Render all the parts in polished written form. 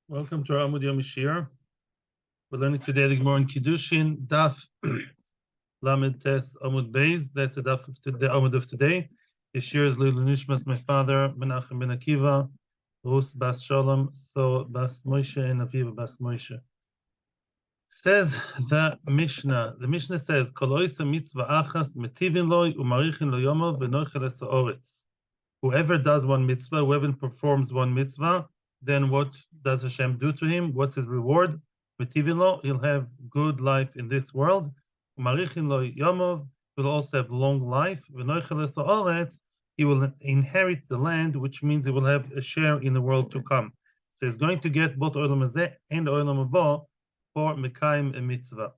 Welcome to our Amud Yomi Shiur. We're learning today the Gemara in Kiddushin, Daf Lamed Tes Amud Beis. That's the Daf of the Amud of today. The Shiur is Leilu Nishmas, my father, Menachem ben Akiva, Rus Bas Shalom, So Bas Moshe, and Aviva Bas Moshe. Says the Mishnah says, Kol oisa mitzvah achas metivin loy umarichin lo yomov v'noichel es ha'oretz. Whoever does one mitzvah, whoever performs one mitzvah, then what does Hashem do to him? What's his reward? Metivin he'll have good life in this world. Umarichin lo yomov, will also have long life. V'noichel es ha'oretz, he will inherit the land, which means he will have a share in the world to come. So he's going to get both olam hazeh and olam haba for Mekayim a mitzvah.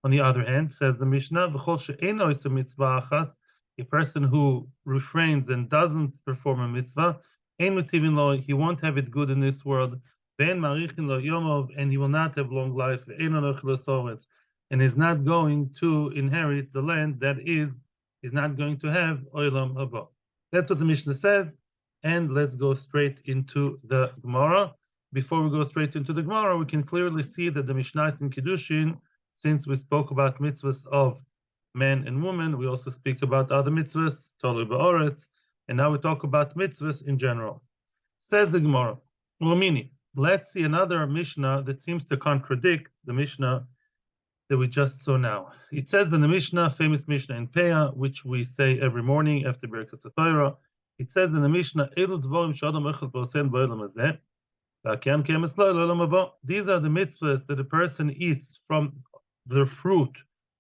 On the other hand, says the Mishnah, V'chol she'eino isa mitzvah achas, a person who refrains and doesn't perform a mitzvah, ein metivin lo, he won't have it good in this world, ve'en marichin lo yomov, and he will not have long life, ve'en anochel ha'soretz, and is not going to inherit the land, that is not going to have olam haba. That's what the Mishnah says, and let's go straight into the Gemara. Before we go straight into the Gemara, we can clearly see that the Mishnah is in Kiddushin, since we spoke about mitzvahs of men and women, we also speak about other mitzvahs, Tolui Ba'oretz, and now we talk about mitzvahs in general. Says the Gemara, Lomini, let's see another Mishnah that seems to contradict the Mishnah that we just saw now. It says in the Mishnah, famous Mishnah in Peah, which we say every morning after Birkas HaTorah, it says in the Mishnah, Elu dvorim she'adam echad b'osen b'olam hazeh, these are the mitzvahs that a person eats from the fruit,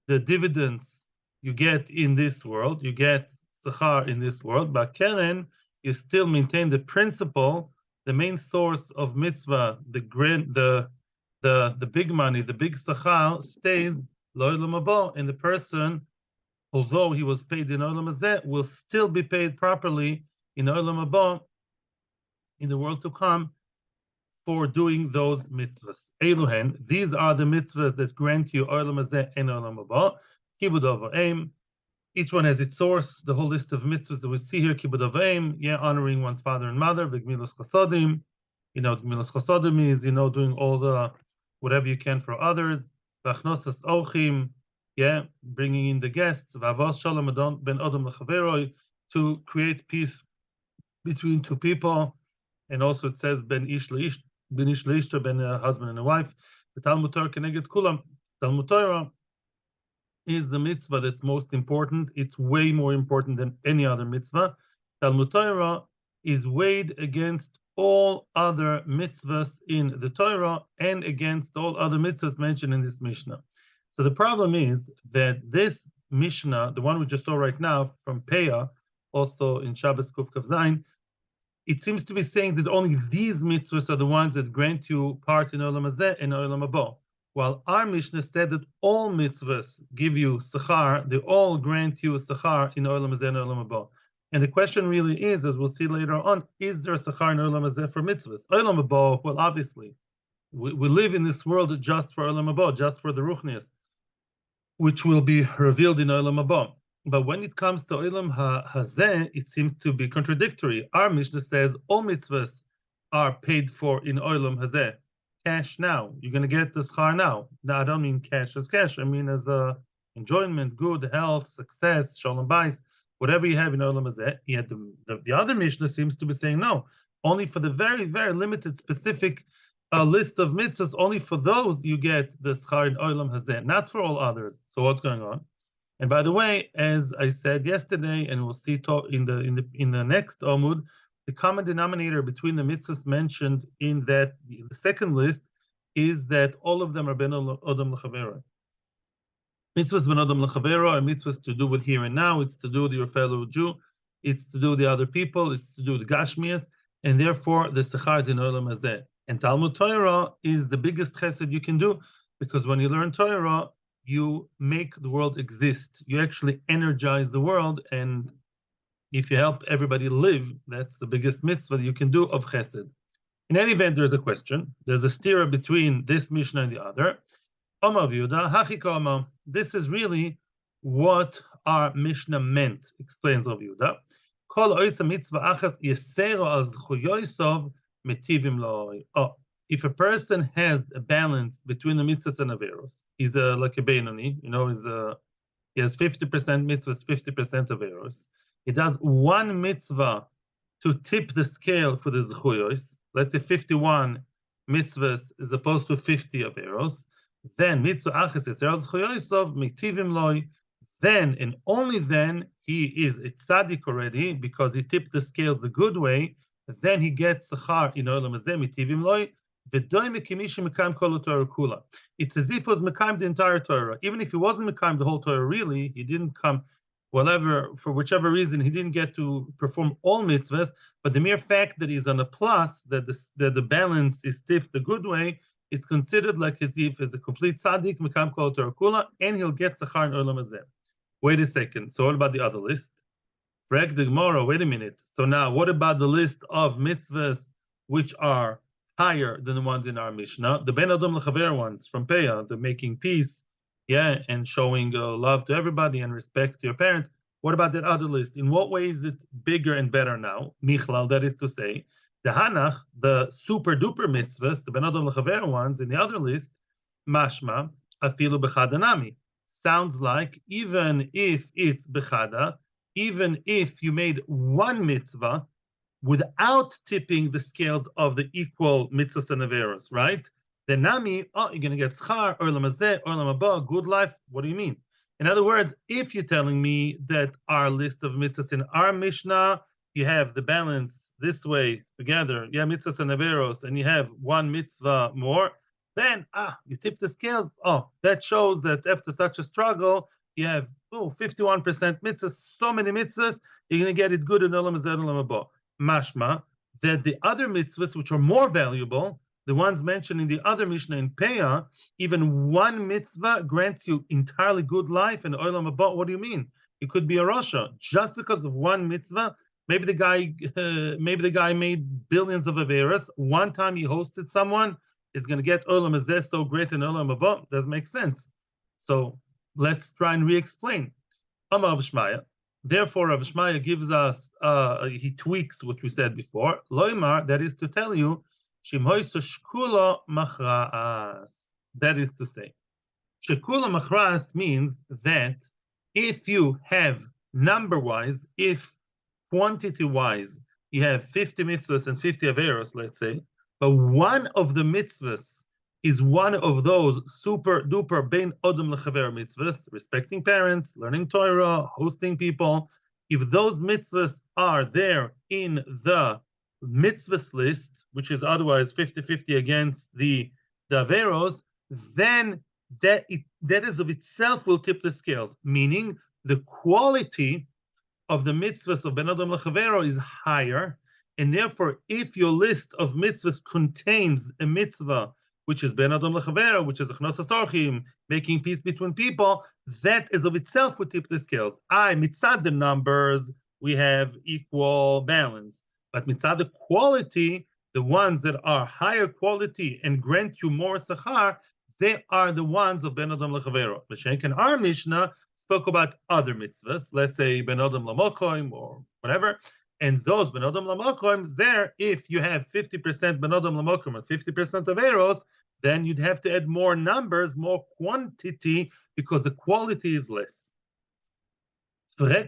the dividends you get in this world, you get sachar in this world, but keren, you still maintain the principle, the main source of mitzvah, the big money, the big sachar stays lo'olam haba, and the person, although he was paid in olam hazeh, will still be paid properly in olam haba, in the world to come, for doing those mitzvahs. Eluhen, these are the mitzvahs that grant you olam hazeh and olam haba. Kibud avaim, each one has its source. The whole list of mitzvahs that we see here, kibud avaim, honoring one's father and mother. V'gmilos chasadim, gmilos chasadim is, doing all the whatever you can for others. V'achnosas ochim, bringing in the guests. V'avos shalom ben adam lechaveroi, to create peace between two people. And also it says ben ish leish, ben ish leishto, ben a husband and a wife. The Talmud Torah keneged kulam. Talmud Torah is the mitzvah that's most important. It's way more important than any other mitzvah. Talmud Torah is weighed against all other mitzvahs in the Torah and against all other mitzvahs mentioned in this Mishnah. So the problem is that this Mishnah, the one we just saw right now from Peah, also in Shabbos Kuf Kav Zayin, it seems to be saying that only these mitzvahs are the ones that grant you part in olam hazeh and olam haba. While our Mishnah said that all mitzvahs give you sachar, they all grant you a sachar in olam hazeh and olam haba. And the question really is, as we'll see later on, is there a sachar in olam hazeh for mitzvahs? Olam haba, well, obviously, we live in this world just for olam haba, just for the ruchnias, which will be revealed in olam haba. But when it comes to olam hazeh, it seems to be contradictory. Our Mishnah says all mitzvahs are paid for in olam hazeh. Cash now. You're going to get the schar now. Now, I don't mean cash as cash. I mean as enjoyment, good health, success, shalom bayis, whatever you have in olam hazeh. Yet the other Mishnah seems to be saying no. Only for the very, very limited, specific list of mitzvahs, only for those you get the schar in olam hazeh, not for all others. So what's going on? And by the way, as I said yesterday, and we'll see in the next Amud, the common denominator between the mitzvahs mentioned in the second list is that all of them are ben adam l'chavera. Mitzvahs ben adam l'chavera are mitzvahs to do with here and now. It's to do with your fellow Jew. It's to do with the other people. It's to do with gashmias, and therefore the sechar is in olam hazeh. And Talmud Torah is the biggest chesed you can do, because when you learn Torah, you make the world exist. You actually energize the world, and if you help everybody live, that's the biggest mitzvah you can do of chesed. In any event, there's a question. There's a stira between this Mishnah and the other. Omar Yehuda, Hachika Omar. This is really what our Mishnah meant, explains Rav Yehuda. Kol oisa mitzvah achas yesero al zchuyoisov metivim lo'oi. Oh, if a person has a balance between the mitzvahs and averos, he's like a Beinoni, he has 50% mitzvahs, 50% averos. He does one mitzvah to tip the scale for the zechuyos. Let's say 51 mitzvahs as opposed to 50 averos. Then mitzvah achas yisrael zechuyosov mitivim loy. Then and only then he is a tzaddik already because he tipped the scales the good way. Then he gets zechar in olam hazeh mitivim loy. It's as if it was Mekayim the entire Torah. Even if he wasn't Mekayim the whole Torah, really, he didn't come, for whichever reason, he didn't get to perform all mitzvahs, but the mere fact that he's on a plus, that the balance is tipped the good way, it's considered like as if he's a complete tzaddik, Mekayim kol Torah kula, and he'll get zachar in olam hazeh. Wait a second. So what about the other list? Wait a minute. So now, what about the list of mitzvahs which are higher than the ones in our Mishnah, the Ben Adam Lechaver ones from Peah, the making peace, and showing love to everybody and respect to your parents. What about that other list? In what way is it bigger and better now? Michlal, that is to say, the Hanach, the super duper mitzvahs, the Ben Adam Lechaver ones in the other list, Mashma, Afilu Bechadanami. Sounds like even if it's Bechada, even if you made one mitzvah, without tipping the scales of the equal mitzvahs and averos, right? Then nami, you're going to get schar, olam hazeh, olam haba, good life. What do you mean? In other words, if you're telling me that our list of mitzvahs in our Mishnah, you have the balance this way together, mitzvahs and averos, and you have one mitzvah more, then, you tip the scales. That shows that after such a struggle, you have 51% mitzvahs, so many mitzvahs, you're going to get it good in olam hazeh, olam haba. Mashma, that the other mitzvahs which are more valuable, the ones mentioned in the other Mishnah in Peah, even one mitzvah grants you entirely good life and olam haba. What do you mean? It could be a rasha just because of one mitzvah. Maybe the guy made billions of averas. One time he hosted someone is going to get olam hazeh so great and olam haba. Doesn't make sense. So let's try and re-explain. Amar Rav Shmaya. Therefore, Rav Shmaya gives us, he tweaks what we said before. Loimar, that is to tell you, Shimhoiso shkula machra'as. That is to say, shkula machra'as means that if you have number-wise, if quantity-wise, you have 50 mitzvahs and 50 averos, let's say, but one of the mitzvahs is one of those super duper ben odom lechaver mitzvahs, respecting parents, learning Torah, hosting people. If those mitzvahs are there in the mitzvahs list, which is otherwise 50-50 against the averos, then that is of itself will tip the scales, meaning the quality of the mitzvahs of ben odom lechavero is higher, and therefore if your list of mitzvahs contains a mitzvah which is ben adam lechavera, which is achnos asorchim, making peace between people, that is of itself would tip the scales. Mitzad the numbers, we have equal balance. But mitzad the quality, the ones that are higher quality and grant you more sachar, they are the ones of ben adam lechavera. L'shenk and our Mishnah spoke about other mitzvahs, let's say ben adam lamochoim or whatever, and those ben adam lamochoim, there, if you have 50% ben adam lamochoim and 50% of eros, then you'd have to add more numbers, more quantity, because the quality is less. Again,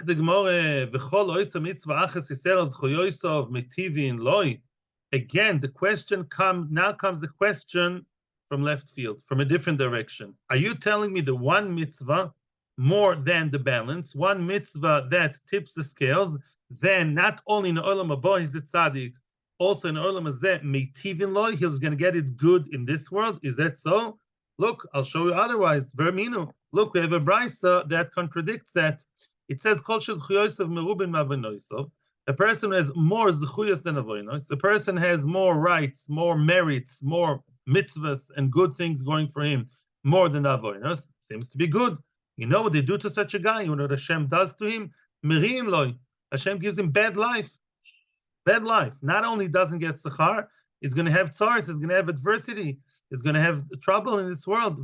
the question comes the question from left field, from a different direction. Are you telling me the one mitzvah more than the balance, one mitzvah that tips the scales, then not only in olam haba is it tzaddik, also in olam hazeh meitivin loy, he's going to get it good in this world? Is that so? Look, I'll show you otherwise. Verminu. Look, we have a brisa that contradicts that. It says kol shezchuyosov merubin ma'avonosov. A person who has more zechuyos than avonos, a person has more rights, more merits, more mitzvahs and good things going for him, more than avonos. Seems to be good. You know what they do to such a guy? You know what Hashem does to him? Meriin loy. Hashem gives him bad life. Bad life. Not only doesn't get sachar, he's going to have tzaras, he's going to have adversity, he's going to have trouble in this world.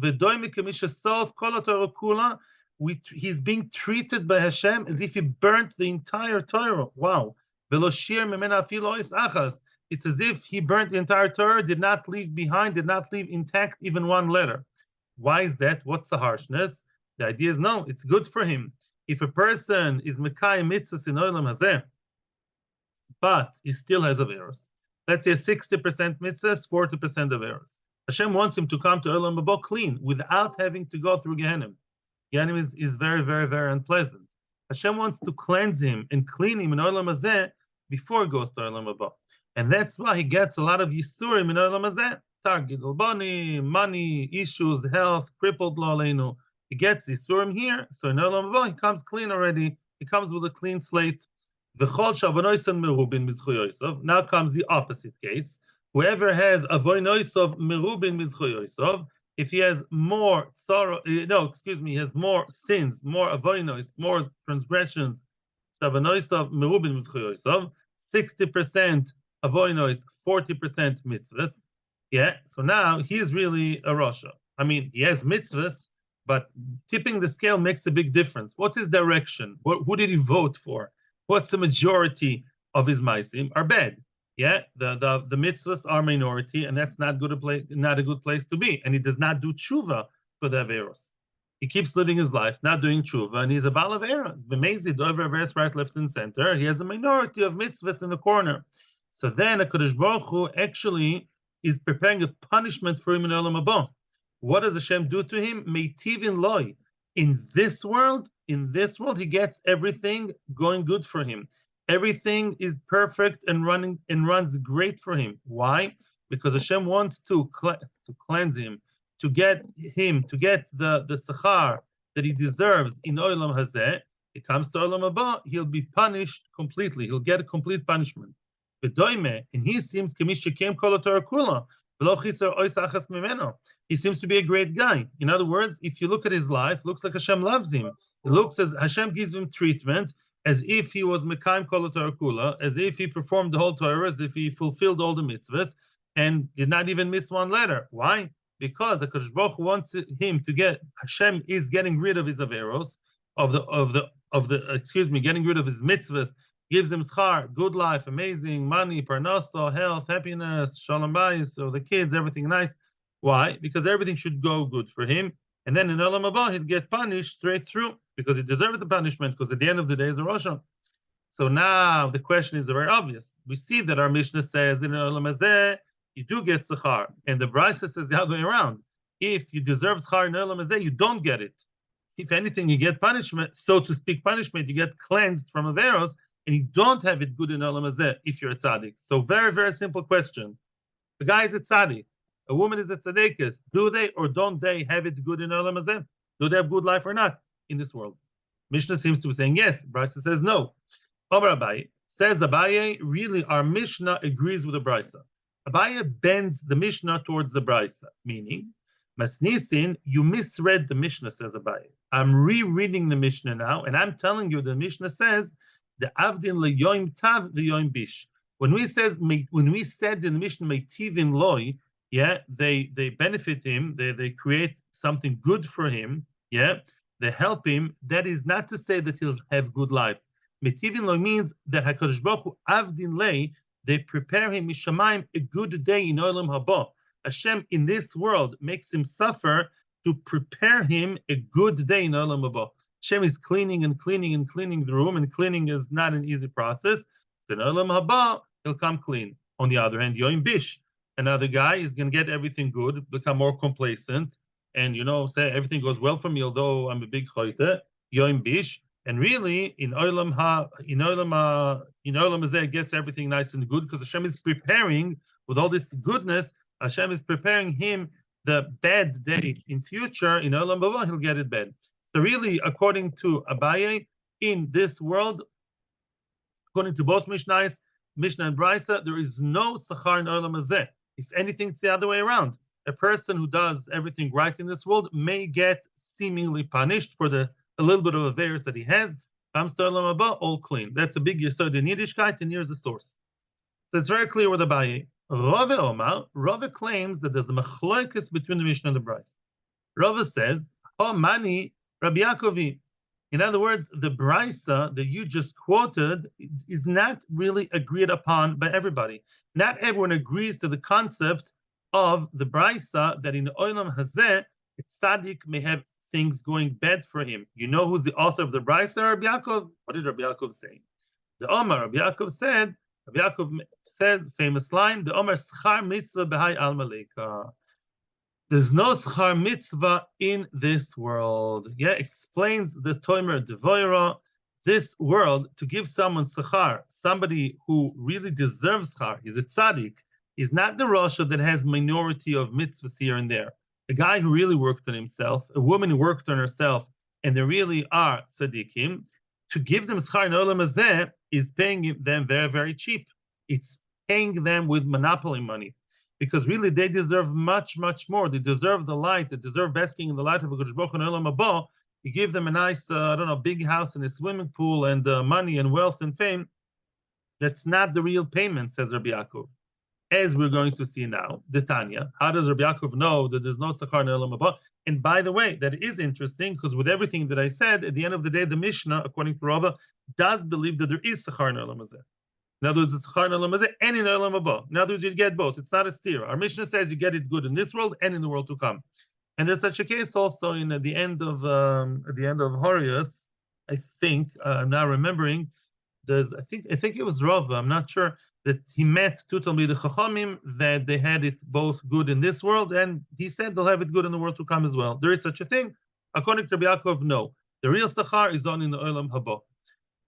He's being treated by Hashem as if he burnt the entire Torah. Wow. it's as if he burnt the entire Torah, did not leave intact even one letter. Why is that? What's the harshness? The idea is no, it's good for him. If a person is Mekayim mitzvahs in Olam Hazeh, but he still has averos, let's say 60% mitzvahs, 40% averos. Hashem wants him to come to Olam Haba clean without having to go through Gehenna. Gehenna is very, very, very unpleasant. Hashem wants to cleanse him and clean him in Olam Hazeh before he goes to Olam Haba. And that's why he gets a lot of Yisurim in Olam Hazeh. Targid al-Bani, money, issues, health, crippled lo aleinu. He gets Yisurim here, so in Olam Haba he comes clean already. He comes with a clean slate. Now comes the opposite case. Whoever has avoinoisov merubin mizchoyoisov, if he has more sorrow, he has more sins, more avoinos, more transgressions, 60% avoinos, 40% mitzvahs. Yeah, so now he's really a Rasha. I mean, he has mitzvahs, but tipping the scale makes a big difference. What's his direction? Who did he vote for? What's the majority of his maisim are bad? Yeah, the mitzvahs are minority, and that's not a good place to be. And he does not do tshuva for the averos. He keeps living his life, not doing tshuva, and he's a bal averos. B'meizi, over averos, right, left, and center. He has a minority of mitzvahs in the corner. So then HaKadosh Baruch Hu actually is preparing a punishment for him in Olam Haba. What does Hashem do to him? Meitivin loy. In this world, he gets everything going good for him. Everything is perfect and runs great for him. Why? Because Hashem wants to cleanse him, to get the sachar that he deserves in Olam Hazeh. It comes to Olam Haba, he'll be punished completely. He'll get a complete punishment. And he seems he seems to be a great guy. In other words, if you look at his life, looks like Hashem loves him. It looks as Hashem gives him treatment as if he was Mekayim Kol Torah Kula, as if he performed the whole Torah, as if he fulfilled all the mitzvahs and did not even miss one letter. Why? Because HaKadosh Baruch Hu wants him to get. Hashem is getting rid of his averos, getting rid of his mitzvahs. Gives him schar, good life, amazing, money, parnaso, health, happiness, shalom bayis, so the kids, everything nice. Why? Because everything should go good for him. And then in Olam Haba, he'd get punished straight through because he deserved the punishment, because at the end of the day, is a Roshan. So now the question is very obvious. We see that our Mishnah says in Olam Hazeh, you do get schar. And the Brisa says the other way around. If you deserve schar in Olam Hazeh, you don't get it. If anything, you get punishment, so to speak, punishment, you get cleansed from averos, and you don't have it good in Olam Hazeh if you're a tzaddik. So very, very simple question. The guy is a tzaddik. A woman is a tzaddikis. Do they or don't they have it good in Olam Hazeh? Do they have good life or not in this world? Mishnah seems to be saying yes. Brisa says no. Amar Abaye says Abaye, really our Mishnah agrees with the Brisa. Abaye bends the Mishnah towards the Brisa, meaning, Masnisin, you misread the Mishnah, says Abaye. I'm rereading the Mishnah now, and I'm telling you the Mishnah says the avdin leyoim tav veyoim bish. When we said in the Mishnah meitivin loy, yeah, they benefit him, they create something good for him, yeah, they help him. That is not to say that he'll have good life. Meitivin loy means that HaKadosh Baruch Hu avdin lei, they prepare him mishamayim a good day in Olam Haba. Hashem in this world makes him suffer to prepare him a good day in Olam Haba. Hashem is cleaning and cleaning and cleaning the room, and cleaning is not an easy process. Then Olam Haba, he'll come clean. On the other hand, Yoim Bish, another guy is going to get everything good, become more complacent, and say everything goes well for me, although I'm a big choite. Yoim Bish, and really in Olam Hazeh gets everything nice and good because Hashem is preparing with all this goodness. Hashem is preparing him the bad day in future. In Olam Haba, he'll get it bad. So really, according to Abaye, in this world, according to both Mishnahs, Mishnah and Brisa, there is no sachar in Olam Hazeh. If anything, it's the other way around. A person who does everything right in this world may get seemingly punished for a little bit of a virus that he has. Comes to Olam Haba, all clean. That's a big yesod in Yiddishkeit, and here's the source. So it's very clear with Abaye. Rava claims that there's a machloekes between the Mishnah and the Brisa. Rava says, "Oh, mani Rabbi Yaakovi." In other words, the brisa that you just quoted is not really agreed upon by everybody. Not everyone agrees to the concept of the brisa that in the olam hazeh, a tzaddik may have things going bad for him. You know who's the author of the brisa, Rabbi Yaakov? What did Rabbi Yaakov say? The Omar, Rabbi Yaakov said, Rabbi Yaakov says, famous line, the Omar schar mitzvah b'hai al malika. There's no schar mitzvah in this world. Yeah, explains the Toimer Devoira, this world, to give someone schar, somebody who really deserves schar, he's a tzaddik, he's not the Rasha that has minority of mitzvahs here and there. A guy who really worked on himself, a woman who worked on herself, and they really are tzaddikim, to give them schar in olam hazeh is paying them very, very cheap. It's paying them with monopoly money, because really they deserve much, much more. They deserve the light. They deserve basking in the light of a Kodesh Baruch Hu in olam haba. You give them a nice, I don't know, big house and a swimming pool and money and wealth and fame. That's not the real payment, says Rabbi Yaakov. As we're going to see now, the Tanya. How does Rabbi Yaakov know that there's no sachar in olam haba? And by the way, that is interesting, because with everything that I said, at the end of the day, the Mishnah, according to Rava, does believe that there is sachar in olam hazeh. In other words, it's sachar in olam hazeh and in olam haba. In other words, you get both. It's not a steer. Our Mishnah says you get it good in this world and in the world to come. And there's such a case also in at the end of Horius. I think I'm now remembering. There's I think it was Rava. I'm not sure, that he met two Talmidei Chachamim that they had it both good in this world, and he said they'll have it good in the world to come as well. There is such a thing. According to Rabbi Yaakov, no. The real sachar is done in the olam haba.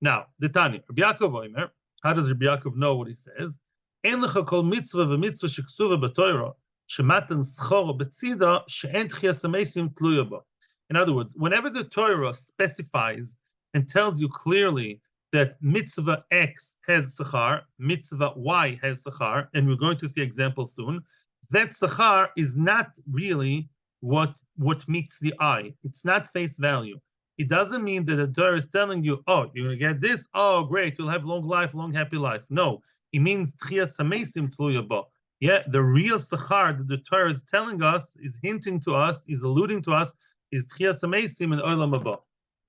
Now, the Tanya, Rabbi Yaakov Omer, how does Rabbi Yaakov know what he says? En lecha kol mitzvah v'mitzvah sheksuva b'toira shematan schor b'tzida she'en tchias hamesim tluya ba. In other words, whenever the Torah specifies and tells you clearly that mitzvah X has sachar, mitzvah Y has sachar, and we're going to see examples soon, that sachar is not really what meets the eye. It's not face value. It doesn't mean that the Torah is telling you, oh, you're going to get this, oh, great, you'll have long life, long happy life. No, it means tchias hamesim tluya ba. Yeah, the real sachar that the Torah is telling us, is hinting to us, is alluding to us, is tchias hamesim and olam haba.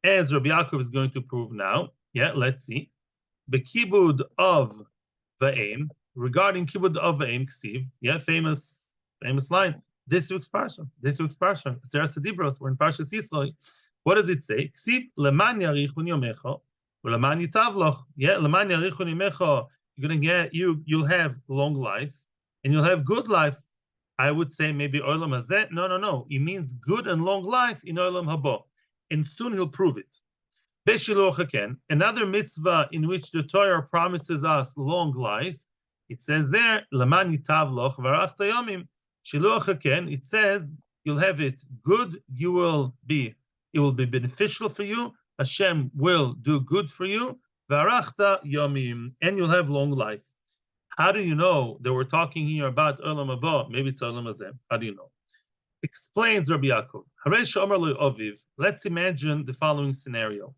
As Rabbi Yaakov is going to prove now. Yeah, let's see. The kibud of va'im, regarding kibud of va'im, ksiv, yeah, famous line. This week's parsha. Seras Dibros, we're in Parshas Yisrael. What does it say? Ksiv leman yarichun yomecha, leman yitavloch. Yeah, leman yarichun yomecha. You'll have long life, and you'll have good life. I would say maybe olam hazeh. No. It means good and long life in olam haba, and soon he'll prove it. Another mitzvah in which the Torah promises us long life, it says there, Laman yitavloch v'arachta yomim. Shiluach haken, it says you'll have it good, it will be beneficial for you, Hashem will do good for you, v'arachta yomim, and you'll have long life. How do you know that we're talking here about olam haba? Maybe it's olam hazeh. How do you know? Explains Rabbi Yaakov. Haresh Omer lo Oviv. Let's imagine the following scenario.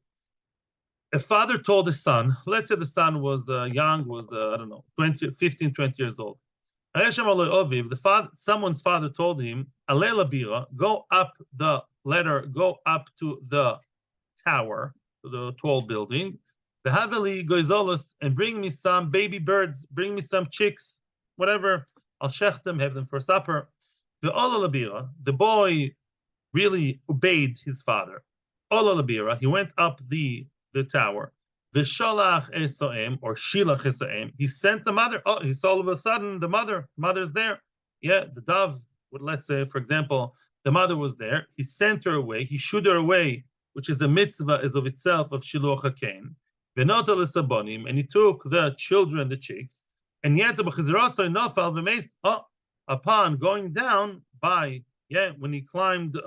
A father told his son, let's say the son was young, I don't know, 15, 20 years old. Someone's father told him, go up the ladder, go up to the tower, to the tall building, the Haveli goizolos, and bring me some baby birds, bring me some chicks, whatever. I'll shech them, have them for supper. The boy really obeyed his father. He went up the tower. Vishalach esoem, or shilach esoem. He sent the mother. Oh, he saw all of a sudden the mother's there. Yeah, the dove. Let's say, for example, the mother was there. He sent her away. He shooed her away, which is a mitzvah as of itself of shiluach haken. V'notel esabonim, and he took the children, the chicks, and yet upon going down when he climbed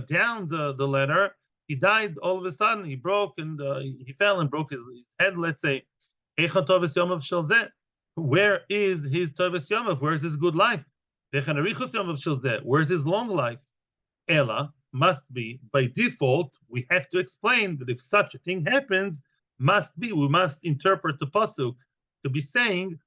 down the ladder, he died all of a sudden. He broke and he fell and broke his head. Let's say, where is his Tovis Yomav? Where is his good life? Where is his long life? Ella must be, by default, we have to explain that if such a thing happens, we must interpret the pasuk to be saying,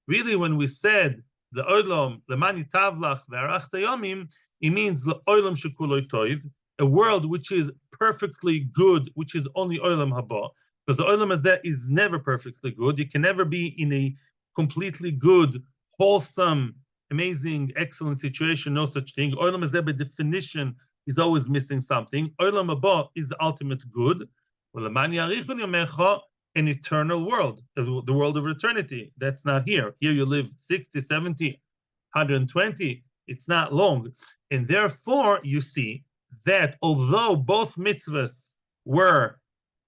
really, when we said the olam lemani tavlach ve'arachta yomim, It means Olam shekuloi toiv, a world which is perfectly good, which is only Olam haba. Because the Olam hazeh is never perfectly good. You can never be in a completely good, wholesome, amazing, excellent situation. No such thing. Olam hazeh, by definition, is always missing something. Olam haba is the ultimate good. An eternal world, the world of eternity. That's not here. Here you live 60, 70, 120. It's not long. And therefore, you see that although both mitzvahs were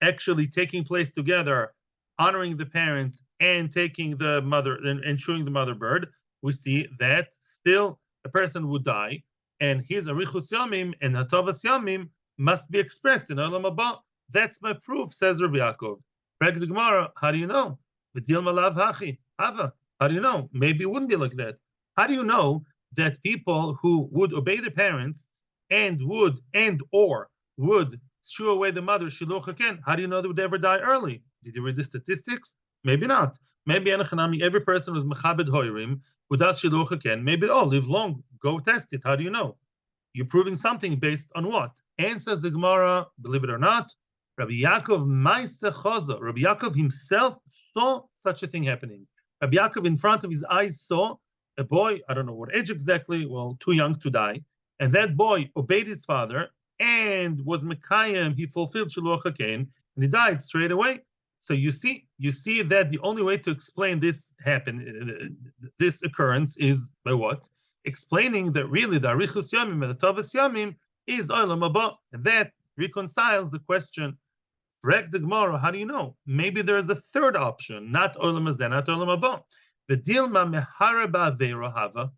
actually taking place together, honoring the parents and taking the mother and chewing the mother bird, we see that still a person would die, and his arichus yamim and hatovas yamim must be expressed in olam haba. That's my proof, says Rabbi Yaakov. Back to the Gemara, how do you know? V'dil malav hachi, hava. How do you know? Maybe it wouldn't be like that. How do you know that people who would obey their parents and would shoo away the mother, shiluch haken, how do you know they would ever die early? Did you read the statistics? Maybe not. Maybe every person who's mechabed hoirim without shiluch haken, maybe live long. Go test it. How do you know? You're proving something based on what? Answers the Gemara, believe it or not, Rabbi Yaakov Maisa Chaza. Rabbi Yaakov himself saw such a thing happening. Rabbi Yaakov in front of his eyes saw a boy, I don't know what age exactly, well, too young to die, and that boy obeyed his father and was Mekayim, he fulfilled Shiluach HaKen, and he died straight away. So you see that the only way to explain this this occurrence is by what? Explaining that really the Arichus Yamim and the Tovas Yamim is Olam Haba, and that reconciles the question. Rek the Gemara, how do you know? Maybe there is a third option, not Olam Hazeh, not Olam Haba. V'dilma mehara ba'aveira hava.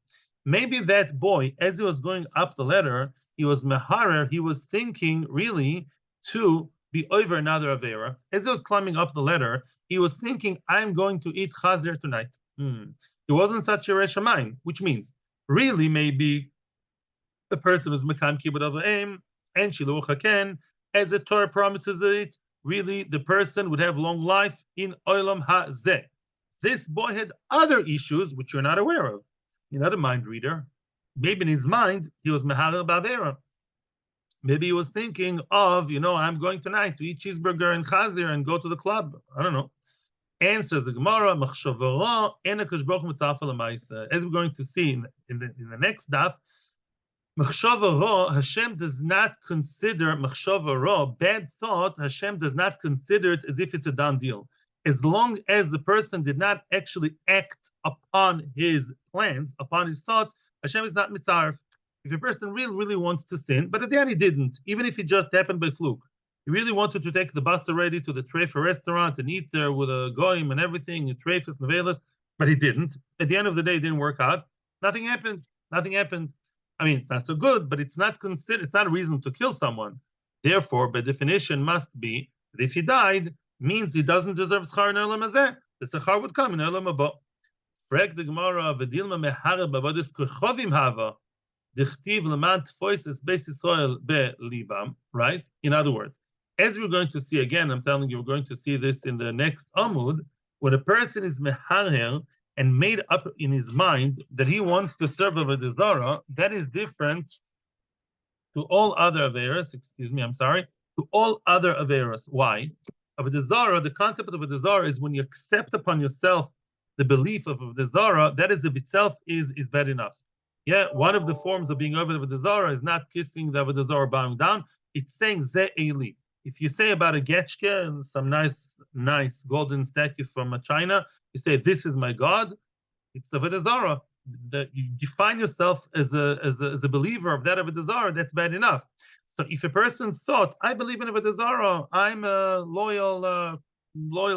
Maybe that boy, as he was going up the ladder, he was meharer, he was thinking really to be over another avera. As he was climbing up the ladder, he was thinking, I'm going to eat chazer tonight. He wasn't such a reshamayim, which means really maybe the person was mekam kibbud avayim and shiluch haken, as the Torah promises it. Really, the person would have long life in olam hazeh. This boy had other issues which you're not aware of. You're not a mind reader. Maybe in his mind, he was meharer ba'avera. Maybe he was thinking of, I'm going tonight to eat cheeseburger and chazir and go to the club. I don't know. Answers the Gemara, machshavara enakash baruch mitzafel l'maisa. As we're going to see in the next daf, machshavara, Hashem does not consider machshavara, bad thought. Hashem does not consider it as if it's a done deal. As long as the person did not actually act upon his plans, upon his thoughts, Hashem is not mitzaref. If a person really wants to sin, but at the end he didn't, even if it just happened by fluke, he really wanted to take the bus already to the Treifa restaurant and eat there with a goyim and everything, Treifas, Nevelas, but he didn't. At the end of the day, it didn't work out. Nothing happened. Nothing happened. I mean, it's not so good, but it's not a reason to kill someone. Therefore, by definition, must be that if he died, means he doesn't deserve schar in olam hazeh. The schar would come in olam haba. Frag the Gemara, v'dilma meharer b'avodas kechovim hava, dichtiv leman tfoises beis Yisrael belibam. Right? In other words, as we're going to see again, I'm telling you, we're going to see this in the next Amud, when a person is meharer and made up in his mind that he wants to serve avodah zarah, that is different to all other averas. To all other averas. Why? Avodah zarah, the concept of avodah zarah is when you accept upon yourself the belief of avodah zarah, that is of itself is bad enough. Yeah, one of the forms of being over avodah zarah is not kissing the avodah zarah, bowing down. It's saying ze eli. If you say about a getchke and some nice golden statue from China, you say this is my God. It's avodah zarah. That you define yourself as a believer of that avodah zarah, that's bad enough. So if a person thought, I believe in avodah zarah, I'm a loyal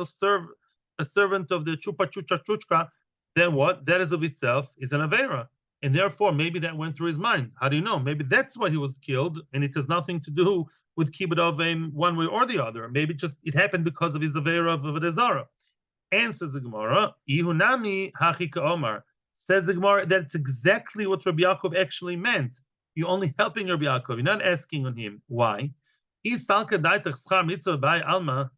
servant of the chupa chucha chuchka, then what? That is of itself is an avera. And therefore, maybe that went through his mind. How do you know? Maybe that's why he was killed, and it has nothing to do with kibbud avim one way or the other. Maybe just it happened because of his avera of avodah zarah. Answers the Gemara, Ihunami hachi ka'omar. Says the Gemara, that's exactly what Rabbi Yaakov actually meant. You're only helping Rabbi Yaakov. You're not asking on him. Why? Alma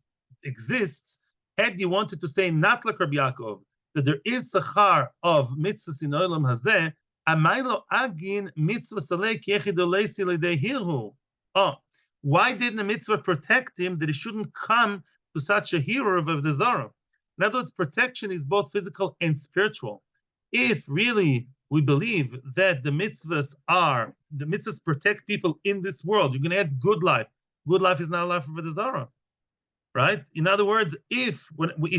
exists had you wanted to say not like Rabbi Yaakov, that there is sachar of mitzvahs in olam hazeh, Amailo agin mitzvah salek yechido leisi lidehirhu. Oh, why didn't the mitzvah protect him that he shouldn't come to such a hero of the Zara? In other words, protection is both physical and spiritual. If really we believe that the mitzvahs protect people in this world, you're going to have good life. Good life is not a life of the Zara, right? In other words, if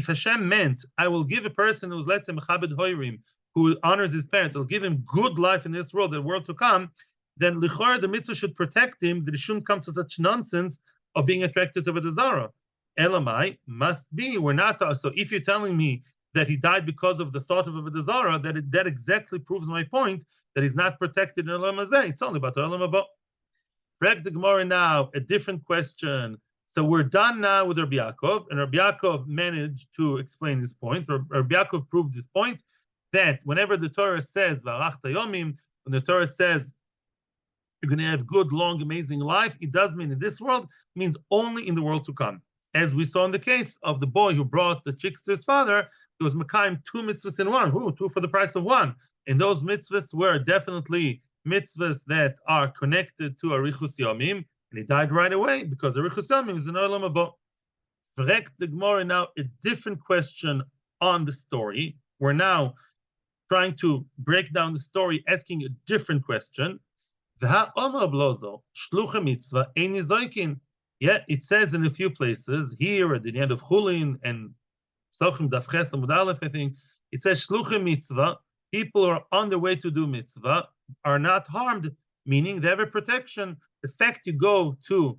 Hashem meant, I will give a person who's, let's say, mechabed hoirim, who honors his parents, I'll give him good life in this world, the world to come, then lichor, the mitzvah should protect him, that he shouldn't come to such nonsense of being attracted to the Zara. Elamai must be, we're not, so if you're telling me that he died because of the thought of the Zara, that exactly proves my point, that he's not protected in Olam Hazeh. It's only about the Olam Haba. Correct the Gemara now, a different question. So we're done now with Rabbi Yaakov, and Rabbi Yaakov managed to explain his point. Rabbi Yaakov proved his point that whenever the Torah says, V'arachta Yomim, when the Torah says you're going to have good, long, amazing life, it does mean in this world, it means only in the world to come. As we saw in the case of the boy who brought the chicks to his father, it was Mekayim 2 mitzvahs in one, two for the price of one. And those mitzvahs were definitely mitzvahs that are connected to Arichus Yomim, and he died right away because Arichus Yomim is an Olam Haba. Frek the Gemara now a different question on the story. We're now trying to break down the story, asking a different question. Yeah, it says in a few places, here at the end of Chulin and Stochim Dafches Amud Aleph, I think, it says Shluchim Mitzvah, people who are on their way to do mitzvah are not harmed, meaning they have a protection. The fact you go to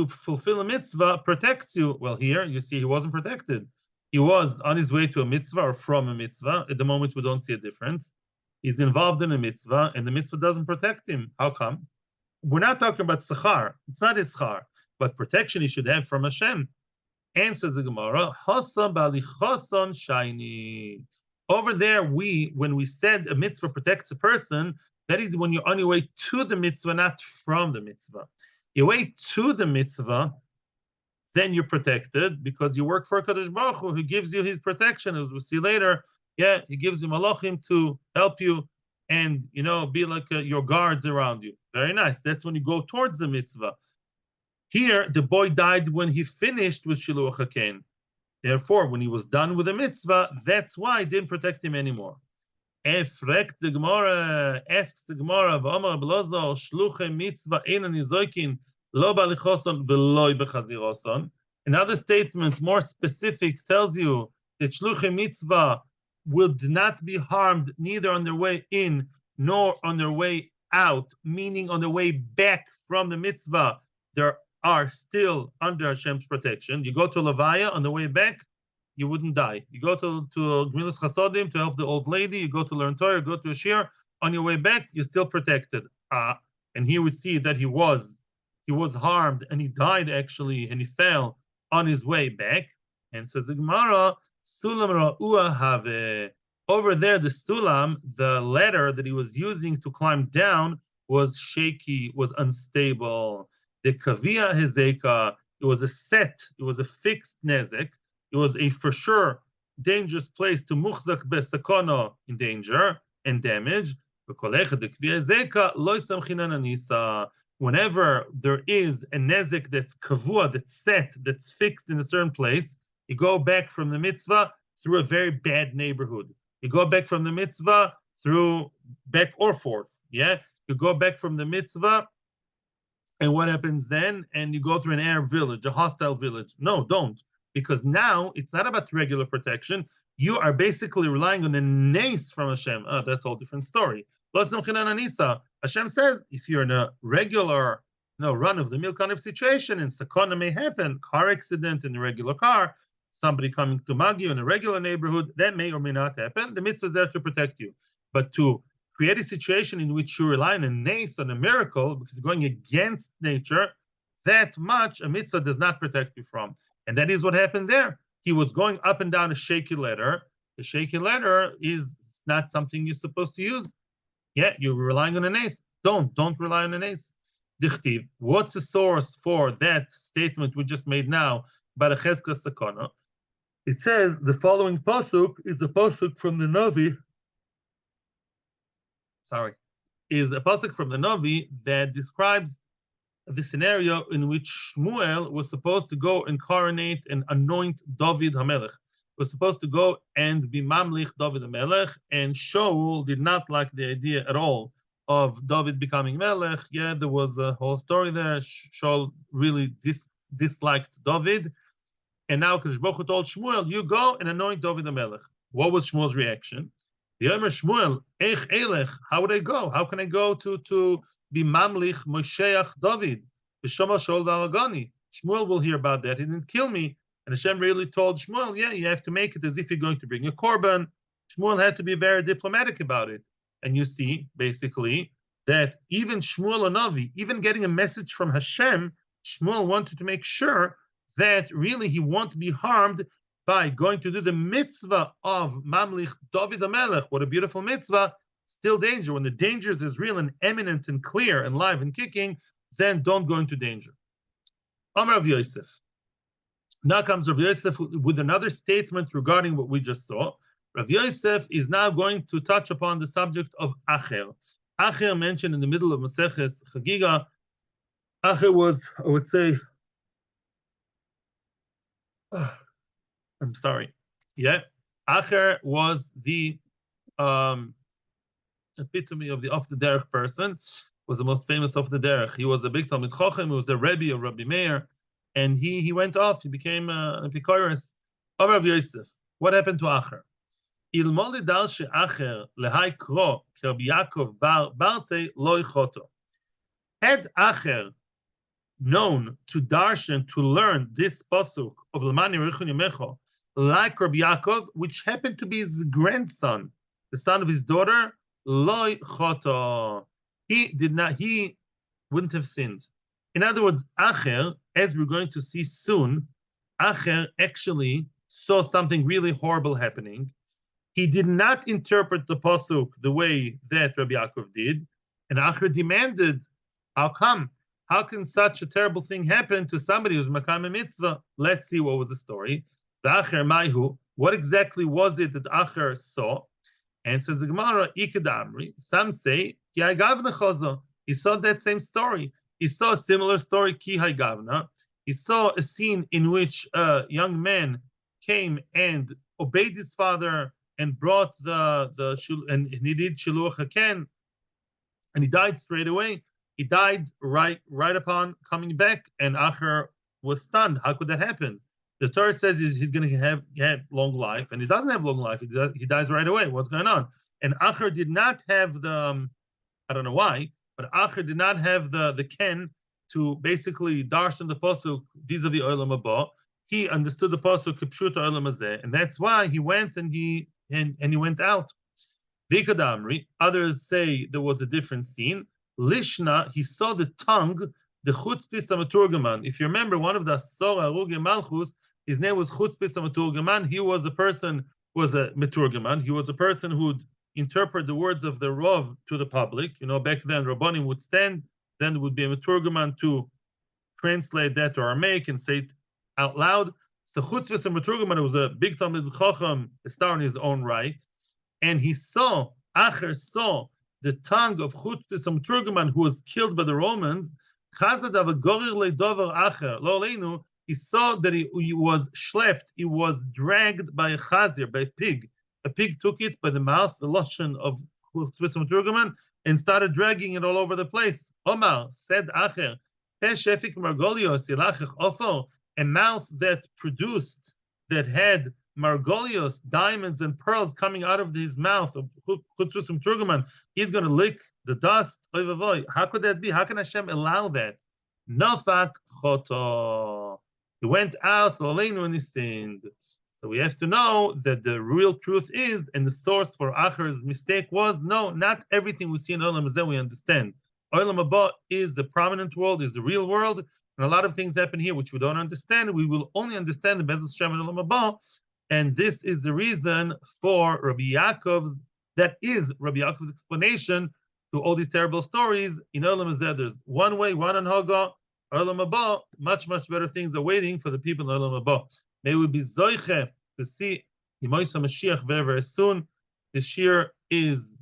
fulfill a mitzvah protects you. Well, here you see he wasn't protected. He was on his way to a mitzvah or from a mitzvah. At the moment, we don't see a difference. He's involved in a mitzvah, and the mitzvah doesn't protect him. How come? We're not talking about schar. It's not his schar, but protection he should have from Hashem. Answers the Gemara, Hosan bali choson shiny. Over there, when we said a mitzvah protects a person, that is when you're on your way to the mitzvah, not from the mitzvah. Your way to the mitzvah, then you're protected because you work for Kadosh Baruch Hu, who gives you his protection. As we'll see later, yeah, he gives you malachim to help you and, be like your guards around you. Very nice. That's when you go towards the mitzvah. Here, the boy died when he finished with Shiluach HaKen. Therefore, when he was done with the mitzvah, that's why it didn't protect him anymore. Efrek the Gemara asks the Gemara, V'omar Abelazar, Shluche mitzvah einan nizoikin, lo balichoson v'loi bechaziroson. Another statement, more specific, tells you that Shluche mitzvah would not be harmed neither on their way in nor on their way out, meaning on their way back from the mitzvah, they are still under Hashem's protection. You go to Levaya, on the way back, you wouldn't die. You go to Gmilas Chasodim to help the old lady, you go to learn Torah, you go to a Shiur, on your way back, you're still protected. And here we see that he was harmed and he died actually, and he fell on his way back. And says the Gemara, Sulam Ra'ua Have. Over there, the Sulam, the ladder that he was using to climb down, was shaky, was unstable. The Kavia Hezeka, it was a fixed nezek. It was a for sure dangerous place to muchzak besakona, in danger and damage. Whenever there is a nezek that's kavua, that's set, that's fixed in a certain place, you go back from the mitzvah through a very bad neighborhood. You go back from the mitzvah through back or forth. Yeah, you go back from the mitzvah, and what happens then? And you go through an Arab village, a hostile village. No, don't. Because now it's not about regular protection. You are basically relying on a nace from Hashem. That's a whole different story. Hashem says, if you're in a regular, run-of-the-mill kind of situation, and sakana may happen, car accident in a regular car, somebody coming to mug you in a regular neighborhood, that may or may not happen. The mitzvah is there to protect you. But to create a situation in which you rely on a nace, on a miracle, because you're going against nature, that much a mitzvah does not protect you from. And that is what happened there. He was going up and down a shaky ladder. The shaky ladder is not something you're supposed to use. Yeah, you're relying on a nace. Don't rely on a nace. Dichtiv. What's the source for that statement we just made now about a cheskes sakana? It says the following pasuk is a pasuk from the Navi. sorry, is a pasuk from the Novi that describes the scenario in which Shmuel was supposed to go and coronate and anoint David HaMelech. Was supposed to go and be Mamlich David HaMelech, and Shaul did not like the idea at all of David becoming Melech. Yeah, there was a whole story there. Shaul really disliked David, and now Kadosh Baruch Hu told Shmuel, you go and anoint David HaMelech. What was Shmuel's reaction? Yomi Shmuel, Eich Elech, how would I go? How can I go to be Mamlich Mosheach David? B'Shama Shaul V'Alagani. Shmuel will hear about that. He didn't kill me. And Hashem really told Shmuel, yeah, you have to make it as if you're going to bring a korban. Shmuel had to be very diplomatic about it. And you see, basically, that even Shmuel Hanavi, even getting a message from Hashem, Shmuel wanted to make sure that really he won't be harmed by going to do the mitzvah of Mamlich David HaMelech. What a beautiful mitzvah. Still danger. When the danger is real and imminent and clear and live and kicking, then don't go into danger. Amar of Yosef. Now comes Rav Yosef with another statement regarding what we just saw. Rav Yosef is now going to touch upon the subject of Acher. Acher mentioned in the middle of Maseches Chagiga. Acher was, I would say, I'm sorry. Yeah, Acher was the epitome of the off the derech person. Was the most famous off the derech. He was a big Talmid Chochem. He was the Rebbe of Rabbi Meir, and he went off. He became a Epikoros. Rav Yosef. What happened to Acher? Ilmoli dal she Acher lehai kro Rabbi Yaakov bar Barte loy choto. Had Acher known to darshan, to learn this pasuk of Lamani Rechon Yamecho, like Rabbi Yaakov, which happened to be his grandson, the son of his daughter, loy choto. He wouldn't have sinned. In other words, Acher, as we're going to see soon, Acher actually saw something really horrible happening. He did not interpret the pasuk the way that Rabbi Yaakov did, and Acher demanded, how come? How can such a terrible thing happen to somebody who's Makam Mitzvah? Let's see what was the story. The Acher Maihu, what exactly was it that Acher saw? And says the Gemara, Ikadamri, some say, Ki Gavna Chozo. He saw that same story. He saw a similar story, Ki Gavna. He saw a scene in which a young man came and obeyed his father and brought and he did Shiluach Haken, and he died straight away. He died right upon coming back, and Acher was stunned. How could that happen? The Torah says he's going to have long life, and he doesn't have long life. He dies right away. What's going on? And Acher did not have the, I don't know why, but Acher did not have the ken to basically darshan the pasuk vis-a-vis Olam Haba. He understood the pasuk kipshut Olam Hazeh, and that's why he went and he went out. Vikadamri. Others say there was a different scene. Lishna, he saw the tongue, the Chutzpis HaMaturgaman. If you remember, one of the Asor Aruge Malchus, his name was Chutzpis HaMaturgaman. He was a person who was a Maturgaman. He was a person who would interpret the words of the Rav to the public. You know, back then, Rabbanim would stand, then there would be a Maturgaman to translate that to Aramaic and say it out loud. So Chutzpis HaMaturgaman was a big Talmid Chacham, a star in his own right. And he saw, Acher saw, the tongue of Chutzpis HaMaturgaman, who was killed by the Romans. He saw that he was schlepped, he was dragged by a chazir, by a pig. A pig took it by the mouth, the lashon of Chutzpis HaMaturgaman, and started dragging it all over the place. Omar said Acher, a mouth that produced, that had Margolios, diamonds and pearls coming out of his mouth of Chutzpis HaMaturgaman, he's going to lick the dust. Oy vavoy. How could that be? How can Hashem allow that? Nafak choto. He went out aleinu and he sinned. So we have to know that the real truth is, and the source for Acher's mistake was, no, not everything we see in Olam Hazeh we understand. Olam Haba is the prominent world, is the real world, and a lot of things happen here which we don't understand. We will only understand the Bezos Shem and Olam Haba. And this is the reason for Rabbi Yaakov's explanation to all these terrible stories. In Olam Hazeh, there's one way, one anhaga. Olam Haba, much, much better things are waiting for the people in Olam Haba. May we be zoiche to see Yimoisa Mashiach very, very soon. This year is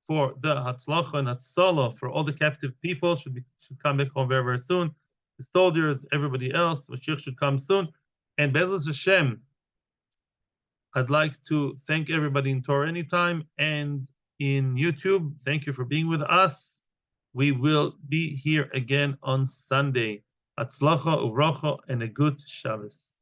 for the Hatzlacha and Hatzalah for all the captive people should come back home very, very soon. The soldiers, everybody else, Mashiach should come soon. And Bezos Hashem, I'd like to thank everybody in Torah Anytime and in YouTube. Thank you for being with us. We will be here again on Sunday. Hatzlacha uvracha and a good Shabbos.